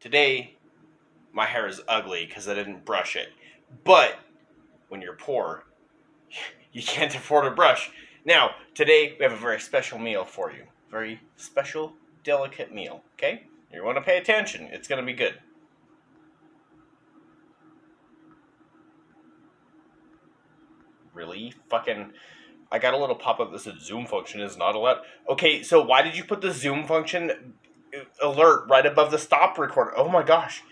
Today, my hair is ugly because I didn't brush it. But when you're poor, you can't afford a brush. Now, today we have a very special meal for you. Very special, delicate meal, okay? You want to pay attention. It's going to be good. Really? Fucking... I got a little pop-up that said Zoom function is not allowed. Okay, so why did you put the Zoom function alert right above the stop recorder? Oh my gosh.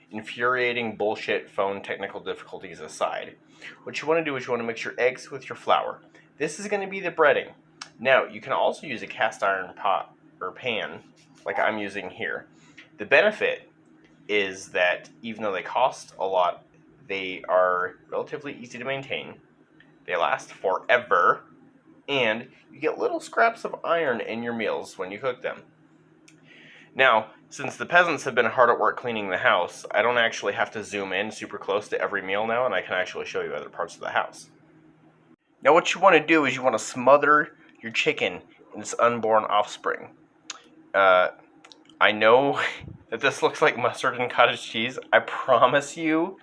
Infuriating bullshit phone technical difficulties aside, what you want to do is you want to mix your eggs with your flour. This is going to be the breading. Now, you can also use a cast iron pot or pan like I'm using here. The benefit is that even though they cost a lot, they are relatively easy to maintain. They last forever, and you get little scraps of iron in your meals when you cook them. Now, since the peasants have been hard at work cleaning the house, I don't actually have to zoom in super close to every meal now, and I can actually show you other parts of the house. Now, what you want to do is you want to smother your chicken in its unborn offspring. I know that this looks like mustard and cottage cheese. I promise you,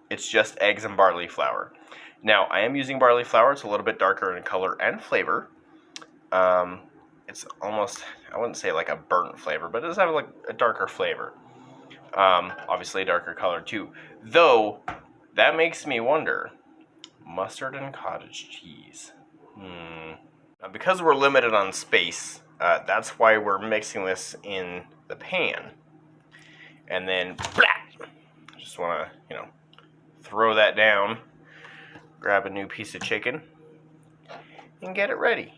it's just eggs and barley flour. Now, I am using barley flour. It's a little bit darker in color and flavor. It's almost, I wouldn't say like a burnt flavor, but it does have like a darker flavor. Obviously a darker color too. Though, that makes me wonder, mustard and cottage cheese. Now, because we're limited on space, that's why we're mixing this in the pan. And then, blah, just want to, throw that down, grab a new piece of chicken, and get it ready.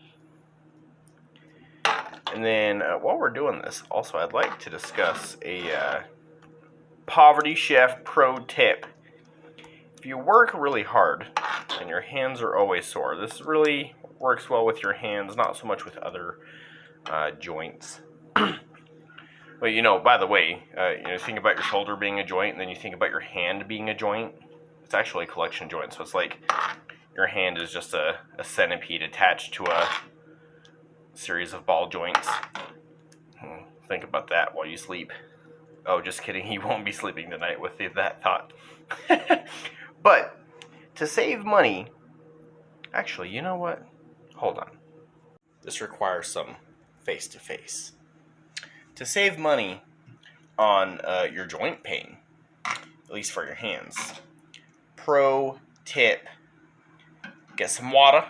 And then, while we're doing this, also I'd like to discuss a Poverty Chef pro tip. If you work really hard and your hands are always sore, this really works well with your hands, not so much with other joints. But by the way, think about your shoulder being a joint, and then you think about your hand being a joint. It's actually a collection joint, so it's like your hand is just a centipede attached to a series of ball joints. Think about that while you sleep. Oh, just kidding, you won't be sleeping tonight with that thought. But to save money, actually, you know what? Hold on. This requires some face-to-face. To save money on your joint pain, at least for your hands, pro tip, get some water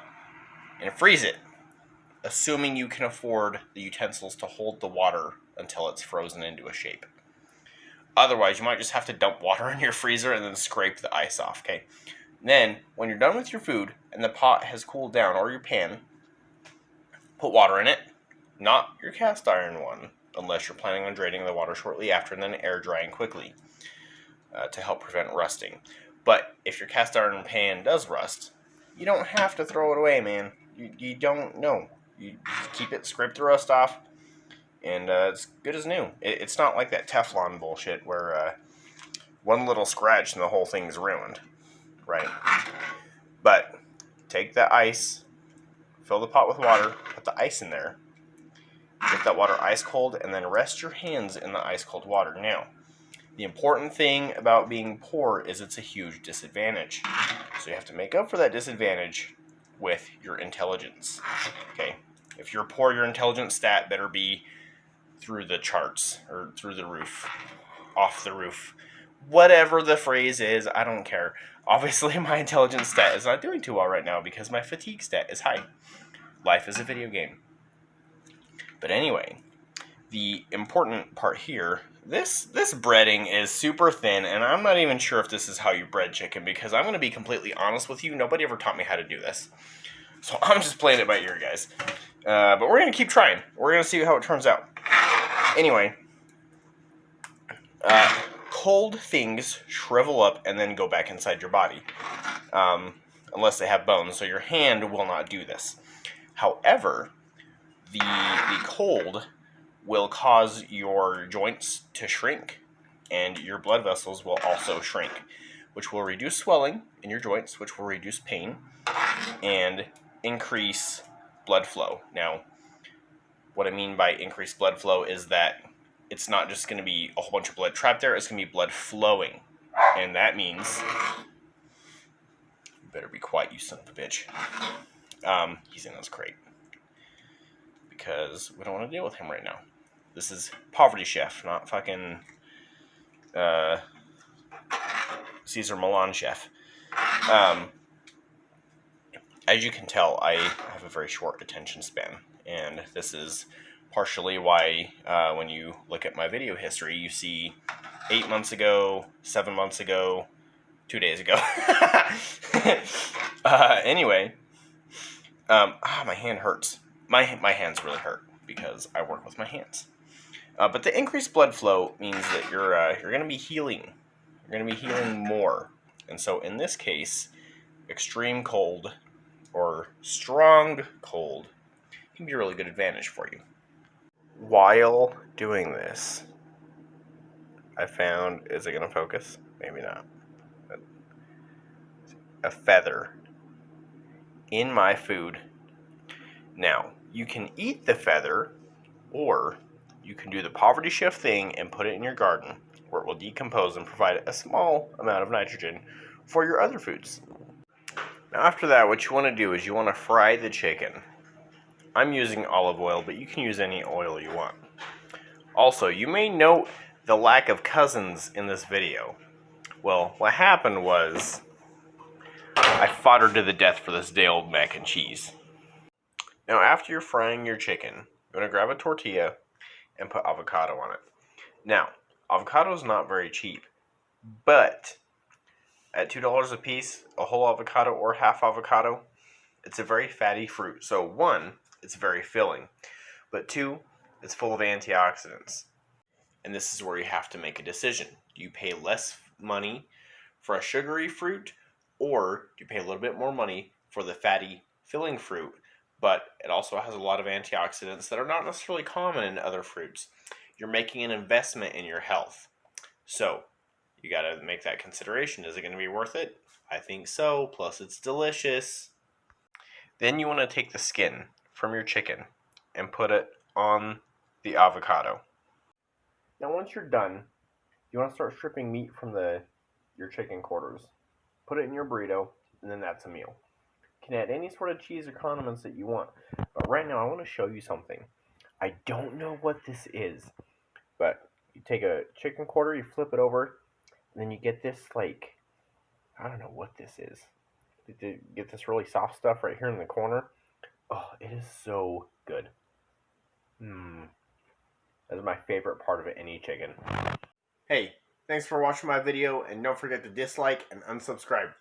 and freeze it, assuming you can afford the utensils to hold the water until it's frozen into a shape. Otherwise, you might just have to dump water in your freezer and then scrape the ice off, okay? Then, when you're done with your food and the pot has cooled down, or your pan, put water in it, not your cast iron one, unless you're planning on draining the water shortly after and then air drying quickly to help prevent rusting. But if your cast iron pan does rust, you don't have to throw it away, man. You don't know. You keep it, scrape the rust off, and it's good as new. It's not like that Teflon bullshit where one little scratch and the whole thing's ruined, right? But take the ice, fill the pot with water, put the ice in there, get that water ice cold, and then rest your hands in the ice cold water. Now, the important thing about being poor is it's a huge disadvantage. So you have to make up for that disadvantage with your intelligence. Okay? If you're poor, your intelligence stat better be through the charts, or through the roof, off the roof. Whatever the phrase is, I don't care. Obviously, my intelligence stat is not doing too well right now because my fatigue stat is high. Life is a video game. But anyway, the important part here, this breading is super thin, and I'm not even sure if this is how you bread chicken, because I'm going to be completely honest with you, nobody ever taught me how to do this. So I'm just playing it by ear, guys. But we're going to keep trying. We're going to see how it turns out. Anyway, cold things shrivel up and then go back inside your body, unless they have bones, so your hand will not do this. However, the cold will cause your joints to shrink, and your blood vessels will also shrink, which will reduce swelling in your joints, which will reduce pain, and increase blood flow. Now, what I mean by increased blood flow is that it's not just going to be a whole bunch of blood trapped there, it's going to be blood flowing. And that means... You better be quiet, you son of a bitch. He's in his crate. Because we don't want to deal with him right now. This is Poverty Chef, not fucking Cesar Millan Chef. As you can tell, I have a very short attention span. And this is partially why when you look at my video history, you see 8 months ago, 7 months ago, 2 days ago. Anyway, my hand hurts. My hands really hurt because I work with my hands. But the increased blood flow means that you're going to be healing. You're going to be healing more. And so in this case, extreme cold or strong cold can be a really good advantage for you. While doing this, I found, is it going to focus? Maybe not. A feather in my food. Now, you can eat the feather, or you can do the Poverty Chef thing and put it in your garden, where it will decompose and provide a small amount of nitrogen for your other foods. Now, after that, what you want to do is you want to fry the chicken. I'm using olive oil, but you can use any oil you want. Also, you may note the lack of cousins in this video. Well, what happened was I fought her to the death for this day old mac and cheese. Now, after you're frying your chicken, you're going to grab a tortilla and put avocado on it. Now, avocado is not very cheap, but at $2 a piece, a whole avocado or half avocado, it's a very fatty fruit. So 1, it's very filling, but 2, it's full of antioxidants. And this is where you have to make a decision. Do you pay less money for a sugary fruit, or do you pay a little bit more money for the fatty filling fruit, but it also has a lot of antioxidants that are not necessarily common in other fruits? You're making an investment in your health. So you got to make that consideration. Is it going to be worth it? I think so. Plus, it's delicious. Then you want to take the skin from your chicken and put it on the avocado. Now, once you're done, you want to start stripping meat from your chicken quarters. Put it in your burrito, and then that's a meal. You can add any sort of cheese or condiments that you want. But right now, I want to show you something. I don't know what this is, but you take a chicken quarter, you flip it over, and then you get this, like, I don't know what this is. You get this really soft stuff right here in the corner. Oh, it is so good. That's my favorite part of any chicken. Hey, thanks for watching my video, and don't forget to dislike and unsubscribe.